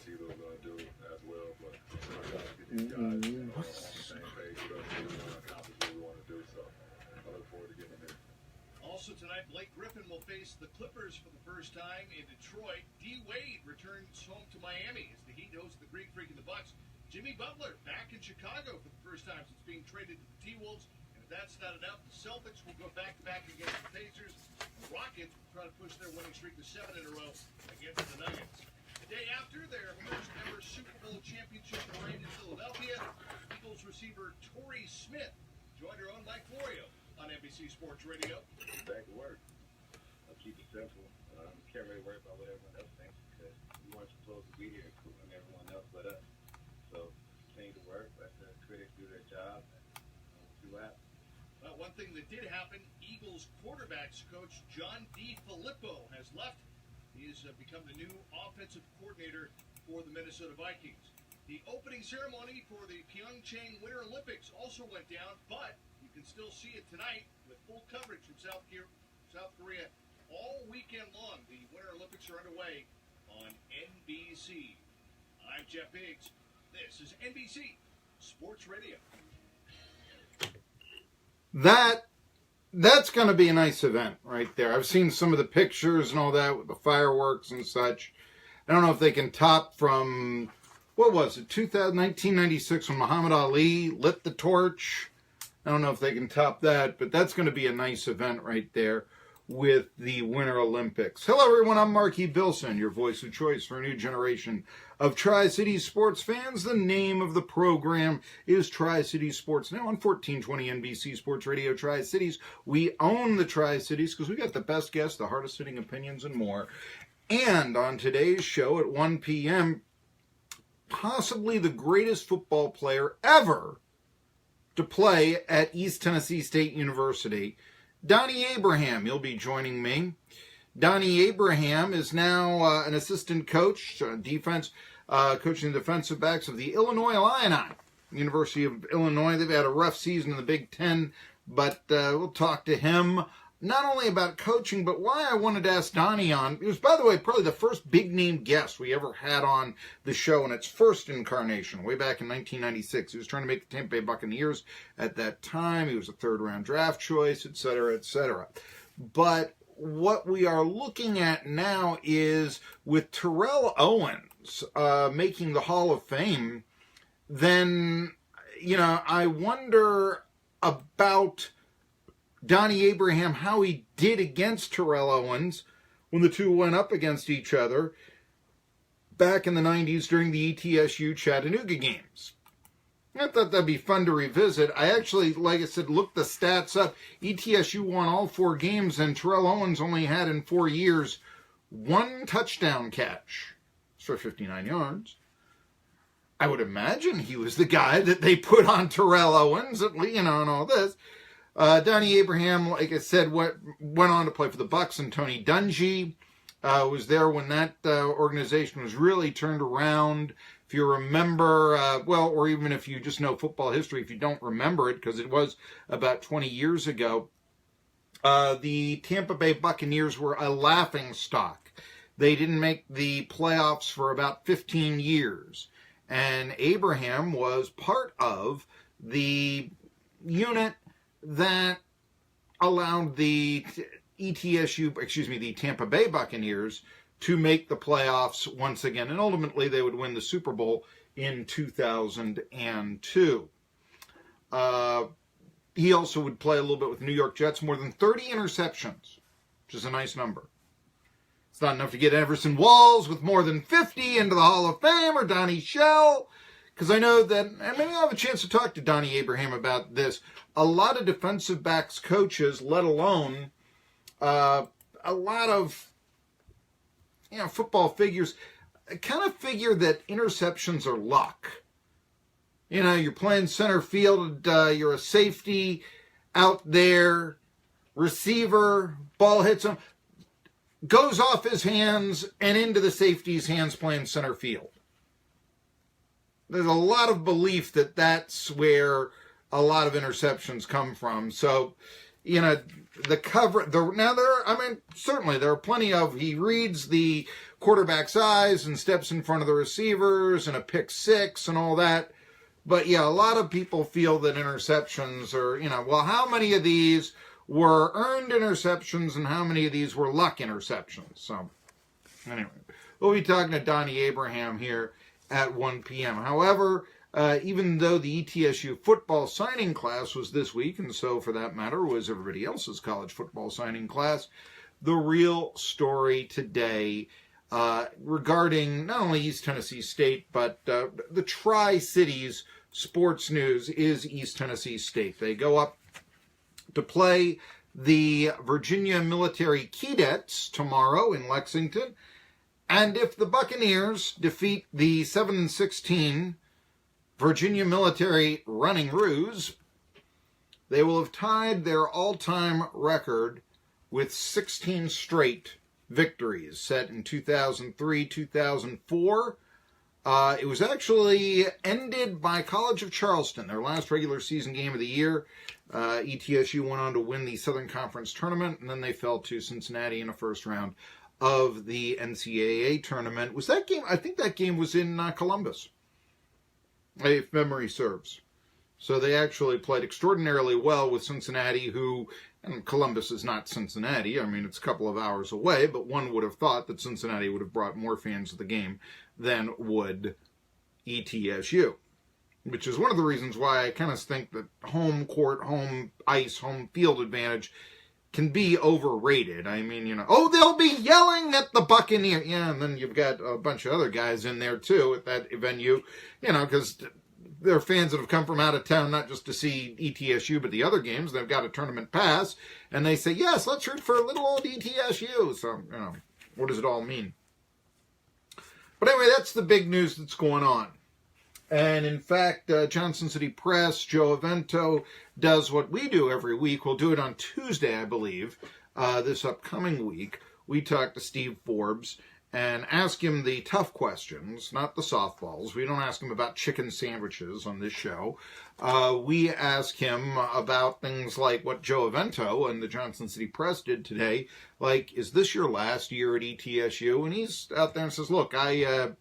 Tito's going to do as well. But I got to get these guys on the same page with us. We want to accomplish what we want to do. So I look forward to getting there. Also tonight, Blake Griffin will face the Clippers for the first time in Detroit. D. Wade returns home to Miami as the Heat host the Greek Freak and the Bucks. Jimmy Butler back in Chicago for the first time since being traded to the T-Wolves. And if that's not enough, the Celtics will go back-to-back against the Pacers. The Rockets will try to push their winning streak to 7 in a row against the Nuggets. The day after their first-ever Super Bowl championship parade in Philadelphia, Eagles receiver Torrey Smith joined her own Mike Florio on NBC Sports Radio. Back to work. I'll keep it simple. Can't really worry about what everyone else thinks because we weren't supposed to be here, including everyone else but us. So, continue to work, let the critics do their job, and we'll see what happens. Well, one thing that did happen, Eagles quarterbacks coach John DeFilippo has left. He has become the new offensive coordinator for the Minnesota Vikings. The opening ceremony for the Pyeongchang Winter Olympics also went down, but you can still see it tonight with full coverage from South Korea all weekend long. The Winter Olympics are underway on NBC. I'm Jeff Biggs. This is NBC Sports Radio. That's going to be a nice event right there. I've seen some of the pictures and all that with the fireworks and such. I don't know if they can top from, what was it, 1996 when Muhammad Ali lit the torch. I don't know if they can top that, but that's going to be a nice event right there with the Winter Olympics. Hello, everyone. I'm Marky Billson, your voice of choice for a new generation of Tri-Cities sports fans. The name of the program is Tri-Cities Sports Now on 1420 NBC Sports Radio Tri-Cities. We own the Tri-Cities because we got the best guests, the hardest hitting opinions, and more. And on today's show at 1 p.m., possibly the greatest football player ever to play at East Tennessee State University, Donnie Abraham. You'll be joining me. Donnie Abraham is now an assistant coach, coaching the defensive backs of the Illinois Illini, University of Illinois. They've had a rough season in the Big Ten, but we'll talk to him not only about coaching, but why I wanted to ask Donnie on. It was, by the way, probably the first big-name guest we ever had on the show in its first incarnation, way back in 1996. He was trying to make the Tampa Bay Buccaneers at that time. He was a third-round draft choice, et cetera, et cetera. But what we are looking at now is with Terrell Owens making the Hall of Fame, then, I wonder about Donnie Abraham, how he did against Terrell Owens when the two went up against each other back in the 90s during the ETSU Chattanooga games. I thought that'd be fun to revisit. I actually, like I said, looked the stats up. ETSU won all 4 games, and Terrell Owens only had in 4 years 1 touchdown catch for 59 yards. I would imagine he was the guy that they put on Terrell Owens, and all this. Donnie Abraham, like I said, went on to play for the Bucks, and Tony Dungy was there when that organization was really turned around. If you remember, or even if you just know football history, if you don't remember it, because it was about 20 years ago, the Tampa Bay Buccaneers were a laughingstock. They didn't make the playoffs for about 15 years, and Abraham was part of the unit that allowed the the Tampa Bay Buccaneers to make the playoffs once again. And ultimately, they would win the Super Bowl in 2002. He also would play a little bit with the New York Jets, more than 30 interceptions, which is a nice number. It's not enough to get Everson Walls with more than 50 into the Hall of Fame, or Donnie Shell, because I know that, and maybe I'll have a chance to talk to Donnie Abraham about this. A lot of defensive backs coaches, let alone a lot of football figures, kind of figure that interceptions are luck. You're playing center field, you're a safety out there, receiver, ball hits him, goes off his hands and into the safety's hands playing center field. There's a lot of belief that that's where a lot of interceptions come from. So, the cover, certainly there are plenty of, he reads the quarterback's eyes and steps in front of the receivers and a pick six and all that. But yeah, a lot of people feel that interceptions are, well, how many of these were earned interceptions and how many of these were luck interceptions? So anyway, we'll be talking to Donnie Abraham here at 1 p.m. However, even though the ETSU football signing class was this week, and so for that matter was everybody else's college football signing class, the real story today regarding not only East Tennessee State, but the Tri-Cities sports news is East Tennessee State. They go up to play the Virginia Military Keydets tomorrow in Lexington. And if the Buccaneers defeat the 7-16 Virginia Military Running Roos, they will have tied their all-time record with 16 straight victories set in 2003, 2004. It was actually ended by College of Charleston, their last regular season game of the year. ETSU went on to win the Southern Conference tournament, and then they fell to Cincinnati in the first round of the NCAA tournament. Was that game? I think that game was in Columbus, if memory serves. So they actually played extraordinarily well with Cincinnati, who, and Columbus is not Cincinnati. I mean, it's a couple of hours away, but one would have thought that Cincinnati would have brought more fans to the game than would ETSU, which is one of the reasons why I kind of think that home court, home ice, home field advantage can be overrated. I mean, they'll be yelling at the Buccaneers. Yeah, and then you've got a bunch of other guys in there, too, at that venue, because they're fans that have come from out of town, not just to see ETSU, but the other games. They've got a tournament pass, and they say, yes, let's root for little old ETSU. So, what does it all mean? But anyway, that's the big news that's going on. And in fact, Johnson City Press, Joe Avento, does what we do every week. We'll do it on Tuesday, I believe, this upcoming week. We talk to Steve Forbes and ask him the tough questions, not the softballs. We don't ask him about chicken sandwiches on this show. We ask him about things like what Joe Avento and the Johnson City Press did today. Like, is this your last year at ETSU? And he's out there and says, look, I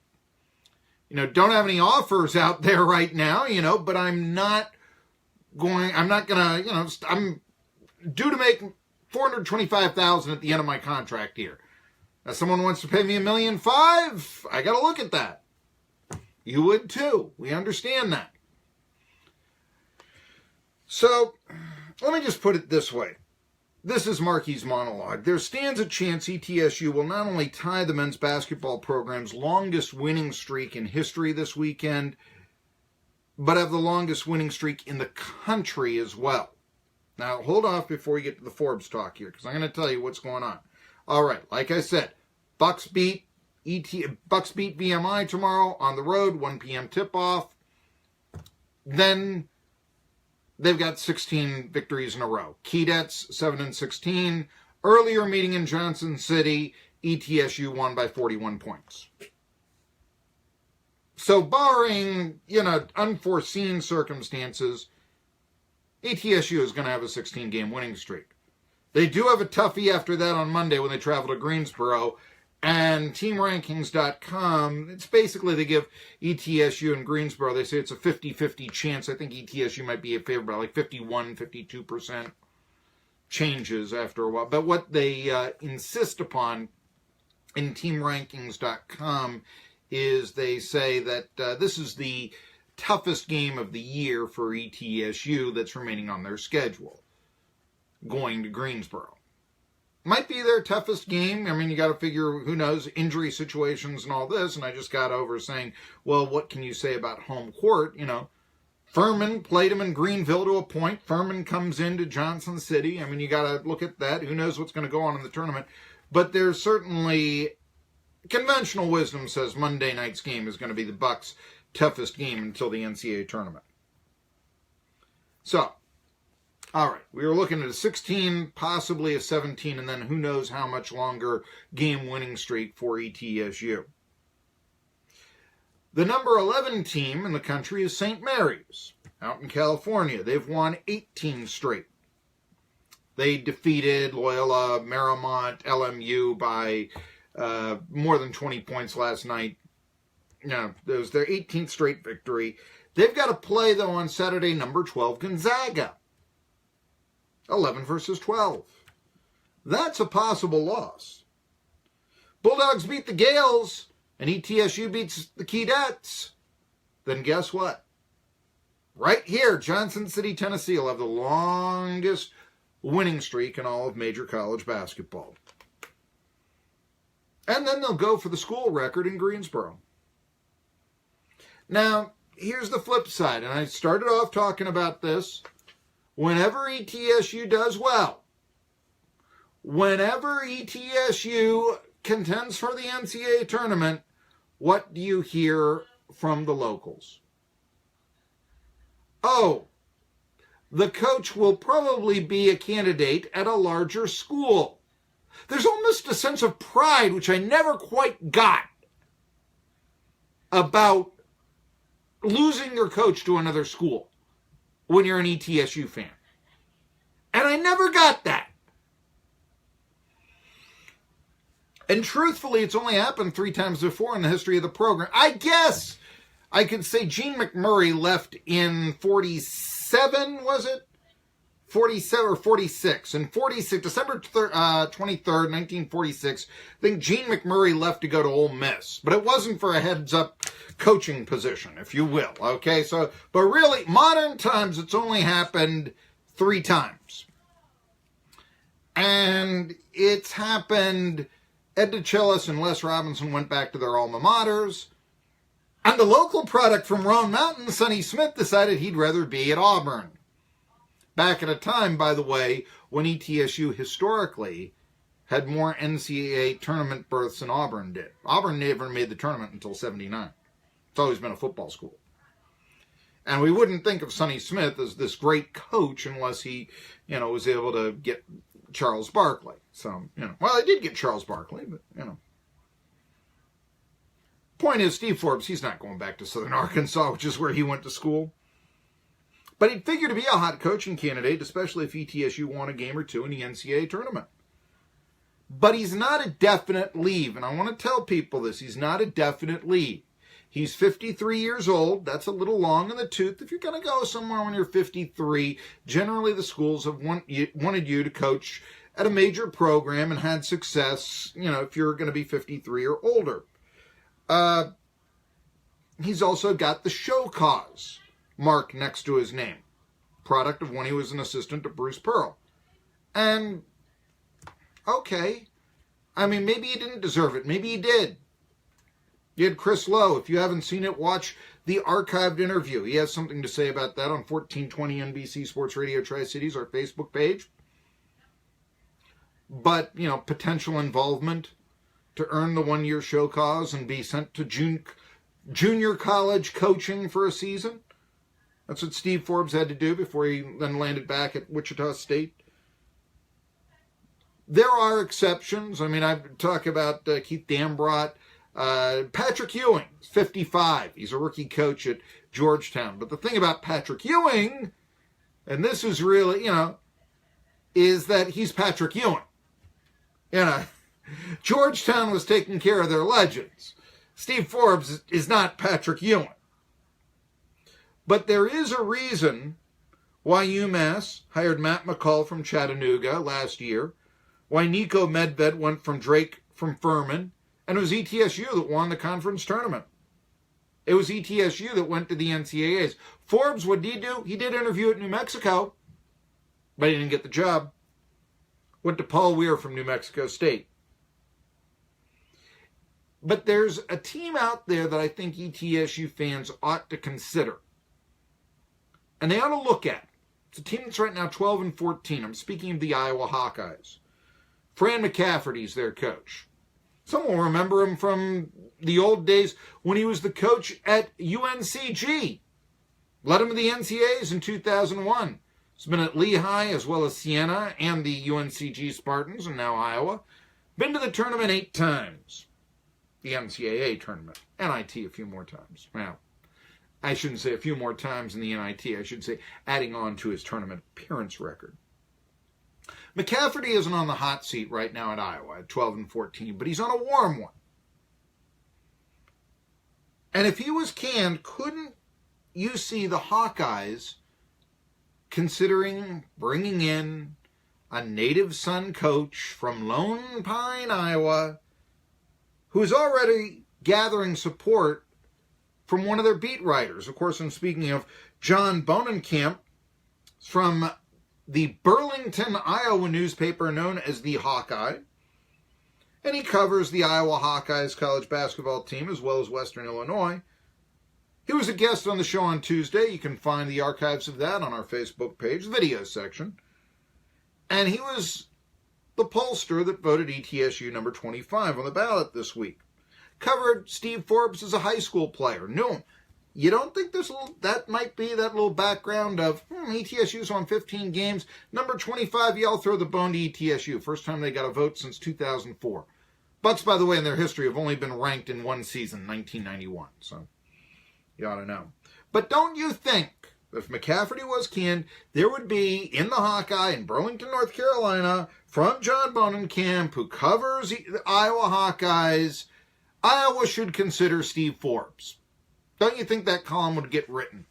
don't have any offers out there right now, but I'm due to make $425,000 at the end of my contract here. If someone wants to pay me $1.5 million, I got to look at that. You would too. We understand that. So, let me just put it this way. This is Marky's monologue. There stands a chance ETSU will not only tie the men's basketball program's longest winning streak in history this weekend, but have the longest winning streak in the country as well. Now, hold off before we get to the Forbes talk here, because I'm going to tell you what's going on. All right, like I said, Bucks beat VMI tomorrow on the road, 1 p.m. tip-off. Then they've got 16 victories in a row. Keydets, 7-16. Earlier meeting in Johnson City, ETSU won by 41 points. So barring, unforeseen circumstances, ETSU is going to have a 16-game winning streak. They do have a toughie after that on Monday when they travel to Greensboro. And TeamRankings.com, it's basically they give ETSU and Greensboro, they say it's a 50-50 chance. I think ETSU might be a favorite by like 51, 52% changes after a while. But what they insist upon in TeamRankings.com is they say that this is the toughest game of the year for ETSU that's remaining on their schedule, going to Greensboro. Might be their toughest game. I mean, you got to figure, who knows, injury situations and all this. And I just got over saying, well, what can you say about home court? Furman played him in Greenville to a point. Furman comes into Johnson City. I mean, you got to look at that. Who knows what's going to go on in the tournament? But there's certainly conventional wisdom says Monday night's game is going to be the Bucks' toughest game until the NCAA tournament. So, all right, we were looking at a 16, possibly a 17, and then who knows how much longer game-winning streak for ETSU. The number 11 team in the country is St. Mary's, out in California. They've won 18 straight. They defeated Loyola Marymount LMU by more than 20 points last night. It was their 18th straight victory. They've got to play, though, on Saturday, number 12, Gonzaga. 11 versus 12. That's a possible loss. Bulldogs beat the Gales, and ETSU beats the Keydets. Then guess what? Right here, Johnson City, Tennessee will have the longest winning streak in all of major college basketball. And then they'll go for the school record in Greensboro. Now, here's the flip side, and I started off talking about this. Whenever ETSU does well, whenever ETSU contends for the NCAA tournament, what do you hear from the locals? Oh, the coach will probably be a candidate at a larger school. There's almost a sense of pride, which I never quite got, about losing your coach to another school when you're an ETSU fan. And I never got that. And truthfully, it's only happened 3 times before in the history of the program. I guess I could say Gene McMurray left in 47, was it? 47 or 46. In 46, December 23rd, 1946, I think Gene McMurray left to go to Ole Miss. But it wasn't for a heads-up coaching position, if you will. Okay, so, but really, modern times, it's only happened 3 times. And it's happened, Ed DeChellis and Les Robinson went back to their alma maters. And the local product from Roan Mountain, Sonny Smith, decided he'd rather be at Auburn. Back at a time, by the way, when ETSU historically had more NCAA tournament berths than Auburn did. Auburn never made the tournament until 79. It's always been a football school. And we wouldn't think of Sonny Smith as this great coach unless he, was able to get Charles Barkley. So, well, they did get Charles Barkley, but, Point is, Steve Forbes, he's not going back to Southern Arkansas, which is where he went to school. But he'd figure to be a hot coaching candidate, especially if ETSU won a game or 2 in the NCAA tournament. But he's not a definite leave, and I want to tell people this. He's not a definite leave. He's 53 years old. That's a little long in the tooth. If you're going to go somewhere when you're 53, generally the schools have wanted you to coach at a major program and had success, if you're going to be 53 or older. He's also got the show cause mark next to his name, product of when he was an assistant to Bruce Pearl. And, okay, maybe he didn't deserve it. Maybe he did. You had Chris Lowe. If you haven't seen it, watch the archived interview. He has something to say about that on 1420 NBC Sports Radio Tri-Cities, our Facebook page. But, potential involvement to earn the 1-year show cause and be sent to junior college coaching for a season. That's what Steve Forbes had to do before he then landed back at Wichita State. There are exceptions. I talk about Keith Dambrot. Patrick Ewing, 55. He's a rookie coach at Georgetown. But the thing about Patrick Ewing, and this is really, is that he's Patrick Ewing. Georgetown was taking care of their legends. Steve Forbes is not Patrick Ewing. But there is a reason why UMass hired Matt McCall from Chattanooga last year, why Nico Medved went from Drake from Furman, and it was ETSU that won the conference tournament. It was ETSU that went to the NCAAs. Forbes, what did he do? He did interview at New Mexico, but he didn't get the job. Went to Paul Weir from New Mexico State. But there's a team out there that I think ETSU fans ought to consider. And they ought to look at. It's a team that's right now 12-14. I'm speaking of the Iowa Hawkeyes. Fran McCafferty's their coach. Some will remember him from the old days when he was the coach at UNCG. Led him to the NCAAs in 2001. He's been at Lehigh as well as Siena and the UNCG Spartans and now Iowa. Been to the tournament 8 times. The NCAA tournament. NIT a few more times. Well, I shouldn't say a few more times in the NIT. I should say adding on to his tournament appearance record. McCafferty isn't on the hot seat right now at Iowa at 12-14, but he's on a warm one. And if he was canned, couldn't you see the Hawkeyes considering bringing in a native son coach from Lone Pine, Iowa, who is already gathering support from one of their beat writers? Of course, I'm speaking of John Bonenkamp from the Burlington, Iowa newspaper known as the Hawkeye. And he covers the Iowa Hawkeyes college basketball team as well as Western Illinois. He was a guest on the show on Tuesday. You can find the archives of that on our Facebook page, video section. And he was the pollster that voted ETSU number 25 on the ballot this week. Covered Steve Forbes as a high school player. Knew him. You don't think that might be that little background of, ETSU's won 15 games. Number 25, y'all throw the bone to ETSU. First time they got a vote since 2004. Bucks, by the way, in their history have only been ranked in one season, 1991. So you ought to know. But don't you think if McCafferty was canned, there would be in the Hawkeye in Burlington, North Carolina, from John Bonenkamp, who covers the Iowa Hawkeyes, Iowa should consider Steve Forbes. Don't you think that column would get written?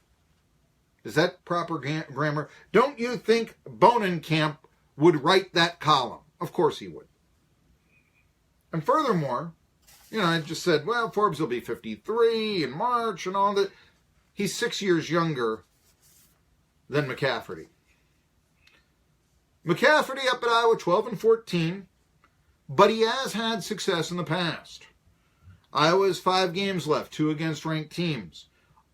Is that proper grammar? Don't you think Bonenkamp would write that column? Of course he would. And furthermore, I just said, well, Forbes will be 53 in March and all that. He's 6 years younger than McCafferty. McCafferty up at Iowa 12-14, but he has had success in the past. Iowa has 5 games left, 2 against ranked teams.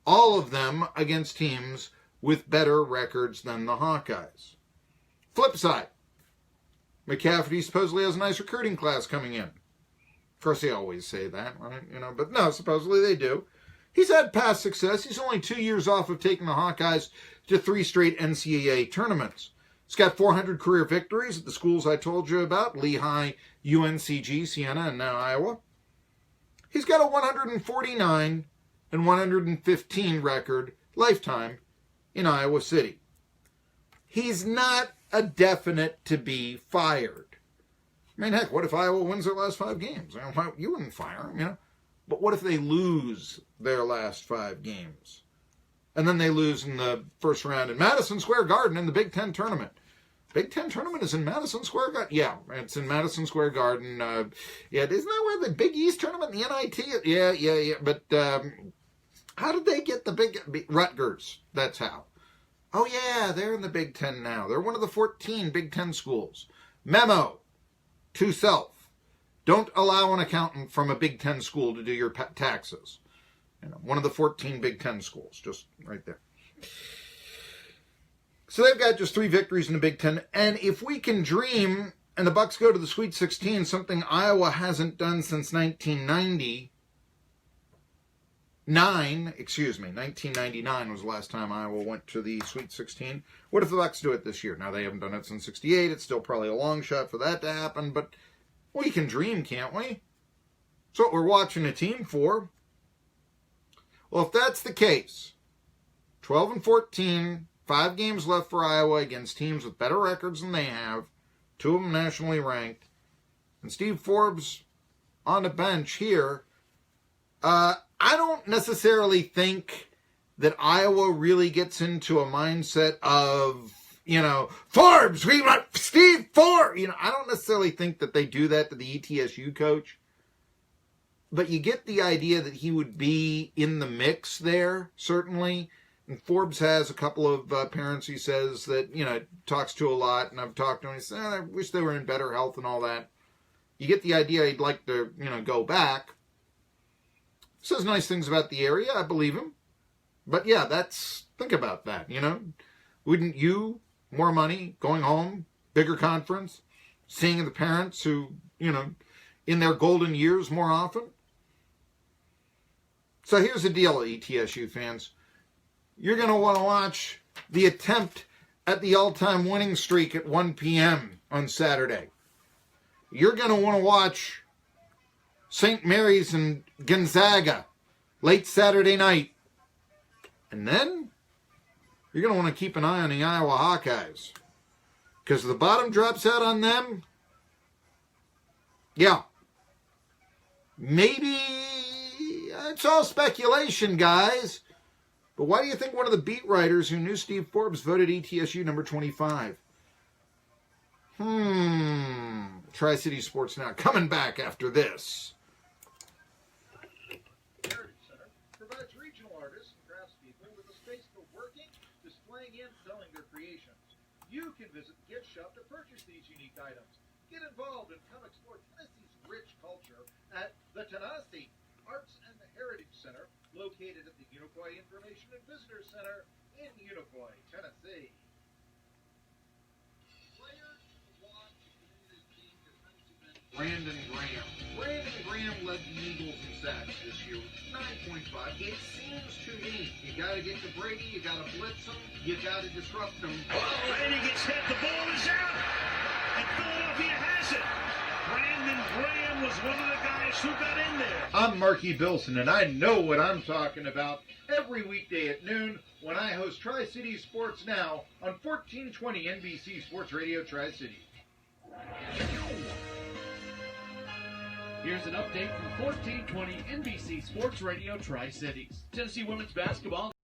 All of them against teams with better records than the Hawkeyes. Flip side, McCafferty supposedly has a nice recruiting class coming in. Of course, they always say that, right? But no, supposedly they do. He's had past success. He's only 2 years off of taking the Hawkeyes to 3 straight NCAA tournaments. He's got 400 career victories at the schools I told you about, Lehigh, UNCG, Siena, and now Iowa. He's got a 149 and 115 record lifetime in Iowa City. He's not a definite to be fired. I mean, heck, what if Iowa wins their last 5 games? You wouldn't fire him, But what if they lose their last 5 games? And then they lose in the first round in Madison Square Garden in the Big Ten tournament. Big Ten tournament is in Madison Square Garden. Yeah, it's in Madison Square Garden. Isn't that where the Big East tournament, the NIT? Yeah. But how did they get the big Rutgers? That's how. Oh, yeah, they're in the Big Ten now. They're one of the 14 Big Ten schools. Memo to self. Don't allow an accountant from a Big Ten school to do your taxes. One of the 14 Big Ten schools, just right there. So they've got just 3 victories in the Big Ten. And if we can dream, and the Bucks go to the Sweet 16, something Iowa hasn't done since 1999 was the last time Iowa went to the Sweet 16. What if the Bucks do it this year? Now, they haven't done it since 68. It's still probably a long shot for that to happen, but we can dream, can't we? That's what we're watching a team for. Well, if that's the case, 12-14, 5 games left for Iowa against teams with better records than they have, 2 of them nationally ranked, and Steve Forbes on the bench here, I don't necessarily think that Iowa really gets into a mindset of, Forbes, we want Steve Forbes. I don't necessarily think that they do that to the ETSU coach. But you get the idea that he would be in the mix there, certainly. And Forbes has a couple of parents he says that, talks to a lot. And I've talked to him. He said, I wish they were in better health and all that. You get the idea he'd like to, go back. Says nice things about the area. I believe him. But yeah, think about that, Wouldn't you, more money, going home, bigger conference, seeing the parents who, in their golden years more often? So here's the deal, ETSU fans. You're going to want to watch the attempt at the all-time winning streak at 1 p.m. on Saturday. You're going to want to watch St. Mary's and Gonzaga late Saturday night. And then you're going to want to keep an eye on the Iowa Hawkeyes. Because the bottom drops out on them. Yeah. Maybe it's all speculation, guys. But why do you think one of the beat writers who knew Steve Forbes voted ETSU number 25? Tri-City Sports Now coming back after this. Heritage Center provides regional artists and craftspeople with a space for working, displaying, and selling their creations. You can visit the gift shop to purchase these unique items. Get involved and come explore Tennessee's rich culture at the Tennessee Arts and Heritage Center, located at the Unicoi Information and Visitor Center in Unicoi, Tennessee. Brandon Graham led the Eagles in sacks this year. 9.5. It seems to me you got to get to Brady, you got to blitz him, you got to disrupt him. Brady gets hit, the ball is out, and Philadelphia has it. Brandon Graham was one of the guys who got in there. I'm Marky Billson, and I know what I'm talking about every weekday at noon when I host Tri-City Sports Now on 1420 NBC Sports Radio Tri-City. Here's an update from 1420 NBC Sports Radio Tri-Cities. Tennessee women's basketball